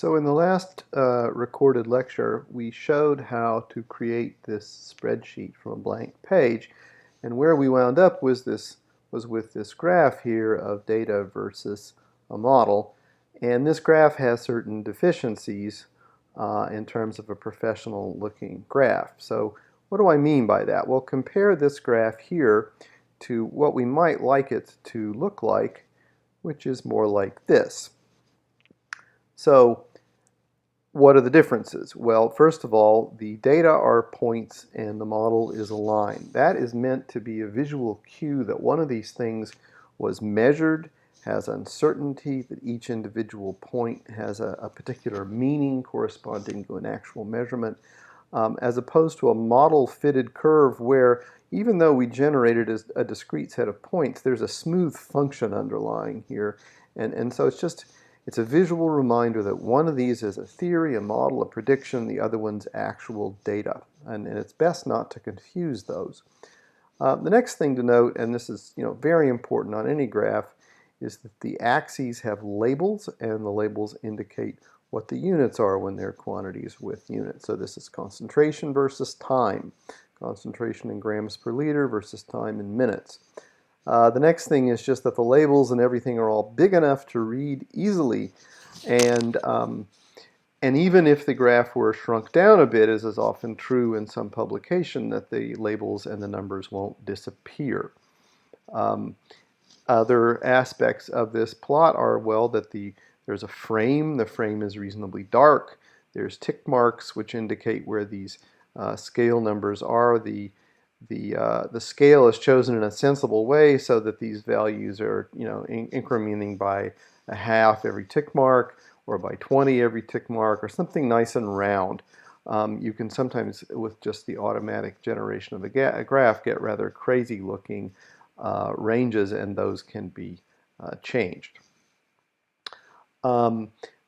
So in the last recorded lecture, we showed how to create this spreadsheet from a blank page, and where we wound up was with this graph here of data versus a model, and this graph has certain deficiencies in terms of a professional-looking graph. So what do I mean by that? Well, compare this graph here to what we might like it to look like, which is more like this. So what are the differences? Well, first of all, the data are points and the model is a line. That is meant to be a visual cue that one of these things was measured, has uncertainty, that each individual point has a particular meaning corresponding to an actual measurement, as opposed to a model-fitted curve where even though we generated a discrete set of points, there's a smooth function underlying here. And so it's a visual reminder that one of these is a theory, a model, a prediction, the other one's actual data. And it's best not to confuse those. The next thing to note, and this is very important on any graph, is that the axes have labels, and the labels indicate what the units are when they're quantities with units. So this is concentration versus time, concentration in grams per liter versus time in minutes. The next thing is just that the labels and everything are all big enough to read easily, and even if the graph were shrunk down a bit, as is often true in some publication, that the labels and the numbers won't disappear. Other aspects of this plot are, well, that there's a frame. The frame is reasonably dark. There's tick marks which indicate where these scale numbers are. The scale is chosen in a sensible way so that these values are incrementing by a half every tick mark, or by 20 every tick mark, or something nice and round. You can sometimes, with just the automatic generation of a graph, get rather crazy looking ranges, and those can be changed.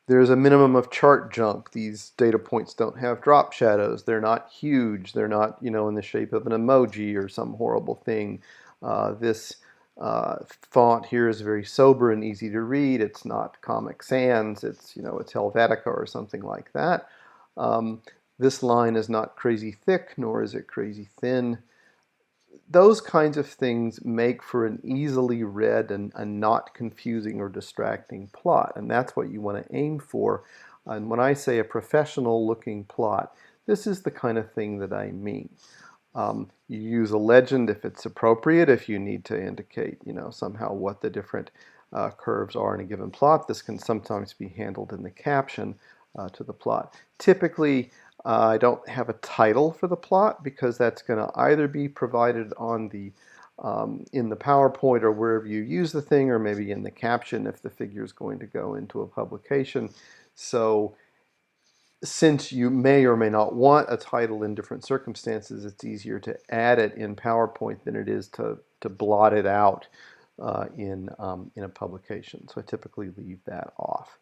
There's a minimum of chart junk. These data points don't have drop shadows. They're not huge. They're not, in the shape of an emoji or some horrible thing. This font here is very sober and easy to read. It's not Comic Sans. It's, it's Helvetica or something like that. This line is not crazy thick, nor is it crazy thin. Those kinds of things make for an easily read and not confusing or distracting plot, and that's what you want to aim for. And when I say a professional looking plot, this is the kind of thing that I mean. You use a legend if it's appropriate, if you need to indicate somehow what the different curves are in a given plot. This can sometimes be handled in the caption to the plot. Typically, I don't have a title for the plot because that's going to either be provided on the in the PowerPoint or wherever you use the thing, or maybe in the caption if the figure is going to go into a publication. So since you may or may not want a title in different circumstances, it's easier to add it in PowerPoint than it is to blot it out in a publication. So I typically leave that off.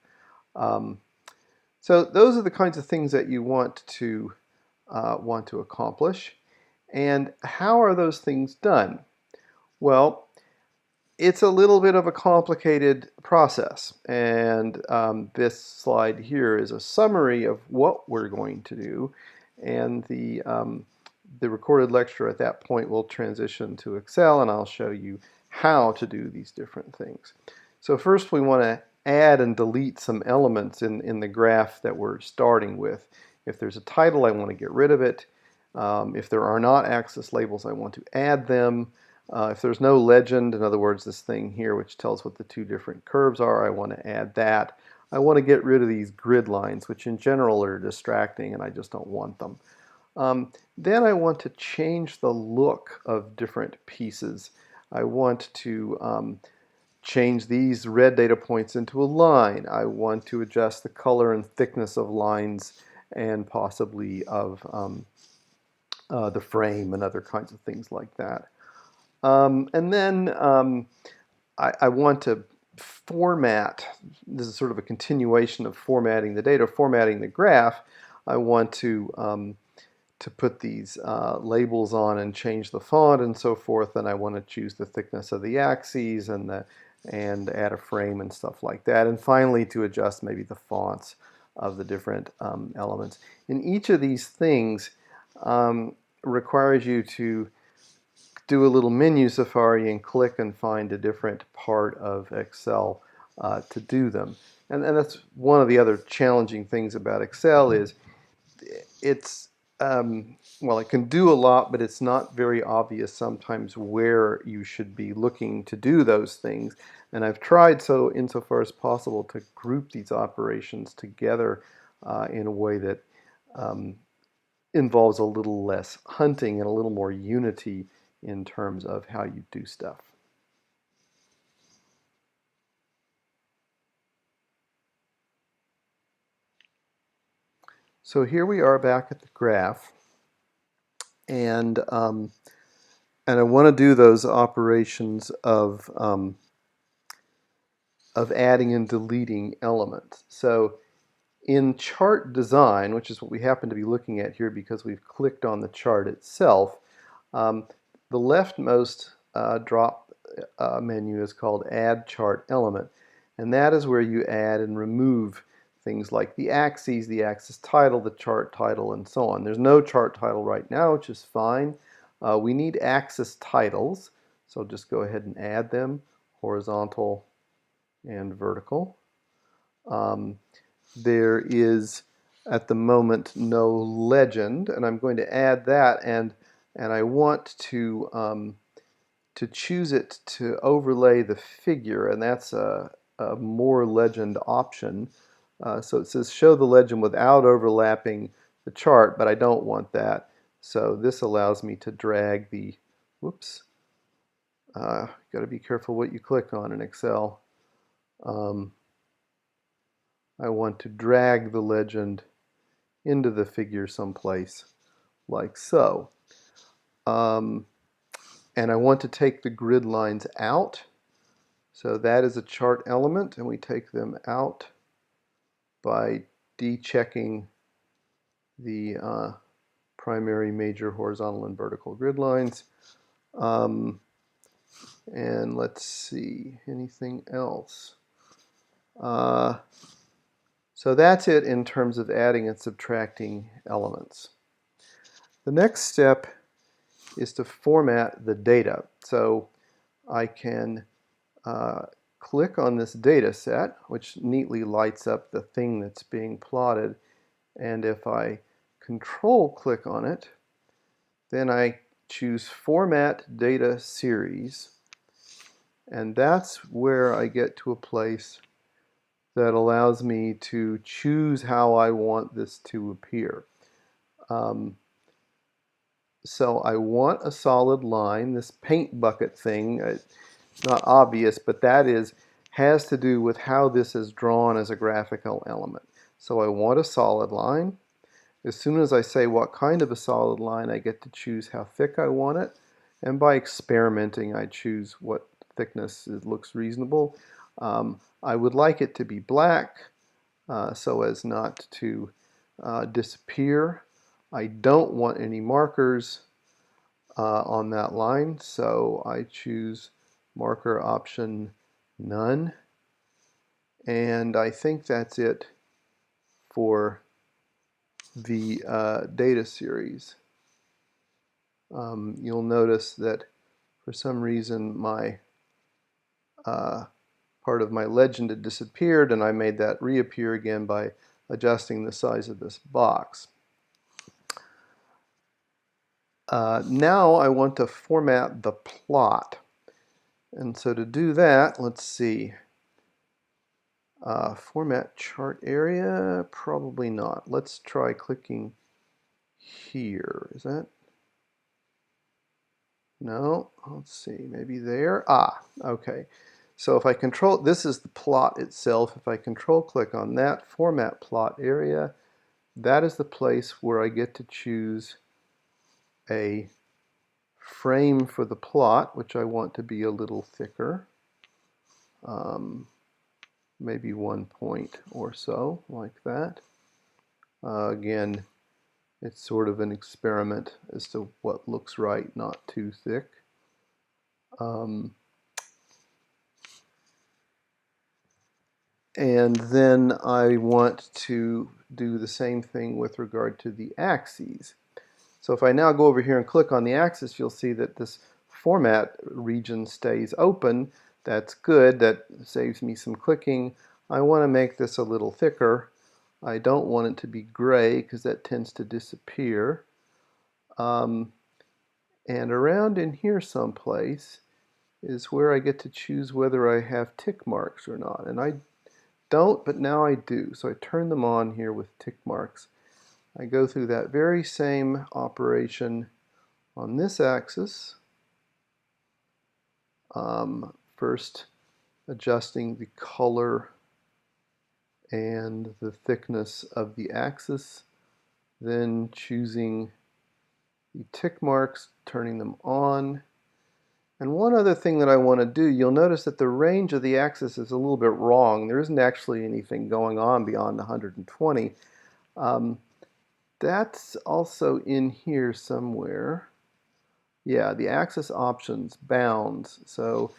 So those are the kinds of things that you want to accomplish. And how are those things done? Well, it's a little bit of a complicated process. And this slide here is a summary of what we're going to do. And the recorded lecture at that point will transition to Excel, and I'll show you how to do these different things. So first we want to add and delete some elements in the graph that we're starting with. If there's a title, I want to get rid of it. If there are not axis labels, I want to add them. If there's no legend, in other words, this thing here which tells what the two different curves are, I want to add that. I want to get rid of these grid lines, which in general are distracting and I just don't want them. Then I want to change the look of different pieces. I want to change these red data points into a line. I want to adjust the color and thickness of lines and possibly of the frame and other kinds of things like that. And then I want to format. This is sort of a continuation of formatting the data, formatting the graph. I want to put these labels on and change the font and so forth, and I want to choose the thickness of the axes and add a frame and stuff like that, and finally to adjust maybe the fonts of the different elements. And each of these things requires you to do a little menu safari and click and find a different part of Excel to do them. And that's one of the other challenging things about Excel is it's well, it can do a lot, but it's not very obvious sometimes where you should be looking to do those things. And I've tried insofar as possible to group these operations together in a way that involves a little less hunting and a little more unity in terms of how you do stuff. So here we are back at the graph, and I want to do those operations of adding and deleting elements. So in chart design, which is what we happen to be looking at here because we've clicked on the chart itself, the leftmost drop menu is called Add Chart Element, and that is where you add and remove things like the axes, the axis title, the chart title, and so on. There's no chart title right now, which is fine. We need axis titles, so just go ahead and add them, horizontal and vertical. There is at the moment no legend, and I'm going to add that, and I want to choose it to overlay the figure, and that's a more legend option. So it says show the legend without overlapping the chart, but I don't want that. So this allows me to drag the, whoops, got to be careful what you click on in Excel. I want to drag the legend into the figure someplace like so. And I want to take the grid lines out. So that is a chart element, and we take them out by de-checking the primary, major, horizontal, and vertical grid lines. And let's see, anything else? So that's it in terms of adding and subtracting elements. The next step is to format the data. So I can click on this data set, which neatly lights up the thing that's being plotted, and if I control click on it, then I choose Format Data Series, and that's where I get to a place that allows me to choose how I want this to appear. So I want a solid line. This paint bucket thing, it's not obvious, but that has to do with how this is drawn as a graphical element. So I want a solid line. As soon as I say what kind of a solid line, I get to choose how thick I want it. And by experimenting, I choose what thickness looks reasonable. I would like it to be black so as not to disappear. I don't want any markers on that line, so I choose marker option none. And I think that's it for the data series. You'll notice that for some reason my part of my legend had disappeared, and I made that reappear again by adjusting the size of this box. Now I want to format the plot. And so to do that, let's see. Format chart area, probably not. Let's try clicking here. Is that? No, let's see, maybe there. Okay. So if I control, this is the plot itself. If I control click on that, format plot area, that is the place where I get to choose a frame for the plot, which I want to be a little thicker. Maybe 1 point or so, like that. Again, it's sort of an experiment as to what looks right, not too thick. And then I want to do the same thing with regard to the axes. So if I now go over here and click on the axis, you'll see that this format region stays open. That's good. That saves me some clicking. I want to make this a little thicker. I don't want it to be gray because that tends to disappear. And around in here someplace is where I get to choose whether I have tick marks or not. And I don't, but now I do. So I turn them on here with tick marks. I go through that very same operation on this axis. First adjusting the color and the thickness of the axis, then choosing the tick marks, turning them on. And one other thing that I want to do, you'll notice that the range of the axis is a little bit wrong. There isn't actually anything going on beyond 120. That's also in here somewhere. Yeah, the axis options, bounds. So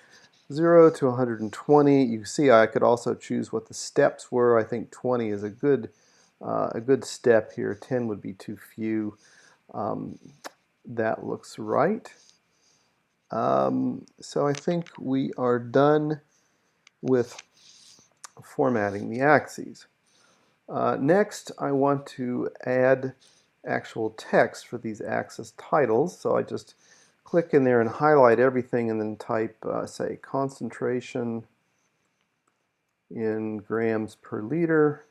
0 to 120. You see I could also choose what the steps were. I think 20 is a good step here. 10 would be too few. That looks right. So I think we are done with formatting the axes. Next, I want to add actual text for these axis titles. So I just click in there and highlight everything and then type, say, concentration in grams per liter.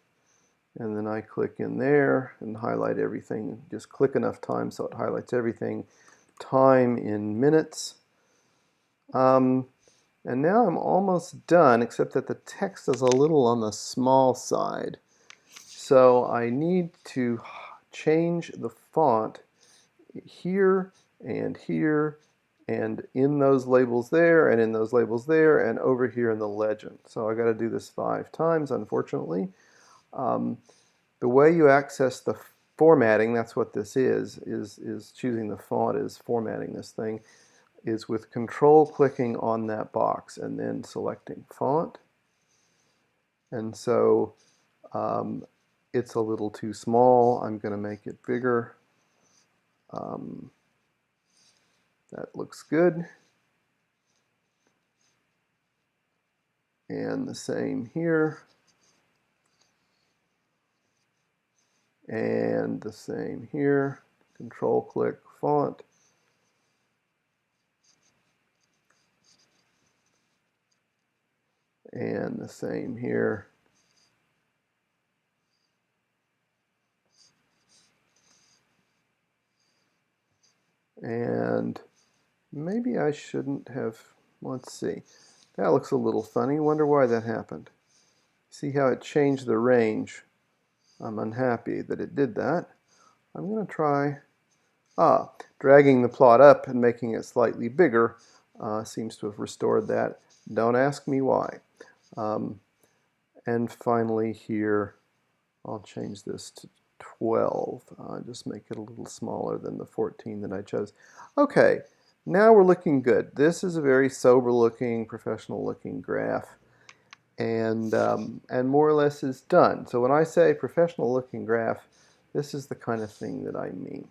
And then I click in there and highlight everything. Just click enough times so it highlights everything. Time in minutes. And now I'm almost done, except that the text is a little on the small side. So I need to change the font here and here and in those labels there and in those labels there and over here in the legend. So I got to do this 5 times, unfortunately. The way you access the formatting, that's what this is choosing the font is formatting this thing, is with control clicking on that box and then selecting font. And so it's a little too small. I'm going to make it bigger. That looks good. And the same here. And the same here. Control click font. And the same here. And maybe I shouldn't have, let's see. That looks a little funny. Wonder why that happened. See how it changed the range? I'm unhappy that it did that. I'm going to try, dragging the plot up and making it slightly bigger seems to have restored that. Don't ask me why. And finally here, I'll change this to 12. Just make it a little smaller than the 14 that I chose. Okay, now we're looking good. This is a very sober-looking, professional-looking graph, and more or less is done. So when I say professional-looking graph, this is the kind of thing that I mean.